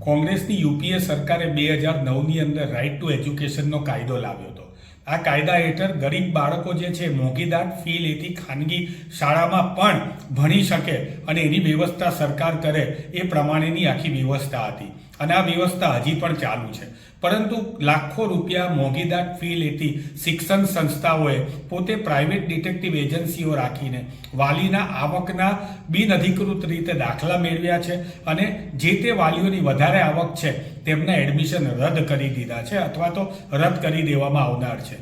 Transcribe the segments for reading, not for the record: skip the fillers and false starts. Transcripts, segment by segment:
કોંગ્રેસની યુપીએ સરકારે 2009ની અંદર રાઇટ ટુ એજ્યુકેશનનો કાયદો લાવ્યો હતો। આ કાયદા હેઠળ ગરીબ બાળકો જે છે મોંઘીદાટ ફી લેતી ખાનગી શાળામાં પણ ભણી શકે અને એની વ્યવસ્થા સરકાર કરે એ પ્રમાણેની આખી વ્યવસ્થા હતી અને આ વ્યવસ્થા હજી પણ ચાલુ છે। પરંતુ લાખો રૂપિયા મોંઘીદાટ ફી લેતી શિક્ષણ સંસ્થાઓએ પોતે પ્રાઇવેટ ડિટેક્ટિવ એજન્સીઓ રાખીને વાલીના આવકના બિનઅધિકૃત રીતે દાખલા મેળવ્યા છે અને જે તે વાલીઓની વધારે આવક છે તેમના એડમિશન રદ કરી દીધા છે અથવા તો રદ કરી દેવામાં આવનાર છે।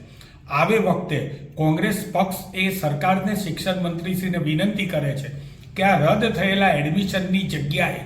આવે વખતે કોંગ્રેસ પક્ષ એ સરકારને શિક્ષણ મંત્રીશ્રીને વિનંતી કરે છે કે આ રદ થયેલા એડમિશનની જગ્યાએ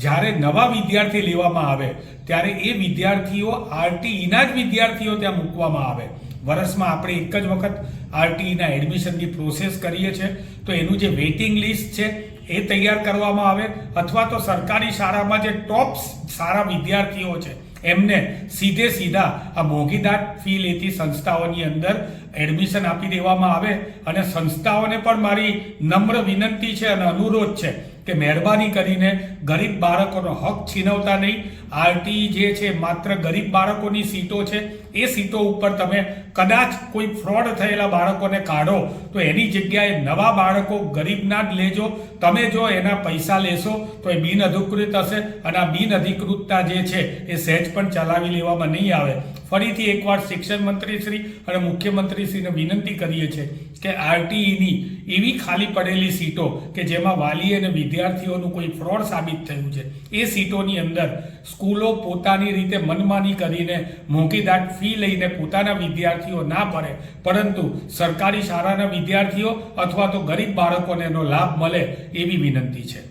જ્યારે નવા વિદ્યાર્થી લેવામાં આવે ત્યારે એ વિદ્યાર્થીઓ આરટીઈના જ વિદ્યાર્થીઓ ત્યાં મૂકવામાં આવે। વર્ષમાં આપણે એક જ વખત આરટીઈના એડમિશનની પ્રોસેસ કરીએ છીએ તો એનું જે વેઇટિંગ લિસ્ટ છે એ તૈયાર કરવામાં આવે અથવા તો સરકારી શાળામાં જે ટોપ સારા વિદ્યાર્થીઓ છે એમને સીધા આ મોંઘીદાટ ફી લેતી સંસ્થાઓની અંદર એડમિશન આપી દેવામાં આવે। અને સંસ્થાઓને પણ મારી નમ્ર વિનંતી છે અને અનુરોધ છે કે મહેરબાની કરીને ગરીબ બાળકોનો હક છીનવતા નહીં। આરટીઈ જે છે માત્ર ગરીબ બાળકોની સીટો છે, એ સીટો ઉપર તમે કદાચ કોઈ ફ્રોડ થયેલા બાળકોને કાઢો તો એની જગ્યાએ નવા બાળકો ગરીબના જ લેજો। તમે જો એના પૈસા લેશો તો એ બિનઅધિકૃત હશે અને આ બિનઅધિકૃતતા જે છે એ સહેજ પણ ચલાવી લેવામાં નહીં આવે। ફરીથી એકવાર શિક્ષણ મંત્રીશ્રી અને મુખ્યમંત્રીશ્રીને વિનંતી કરીએ છીએ કે આરટીઈની એવી ખાલી પડેલી સીટો કે જેમાં વાલી અને વિદ્યાર્થીઓનું કોઈ ફ્રોડ સાબિત થયું છે એ સીટોની અંદર સ્કૂલો પોતાની રીતે મનમાની કરીને મોંઘીદાટ ફી લઈને પોતાના વિદ્યાર્થીઓ ના ભરે પરંતુ સરકારી શાળાના વિદ્યાર્થીઓ અથવા તો ગરીબ બાળકોને એનો લાભ મળે એવી વિનંતી છે।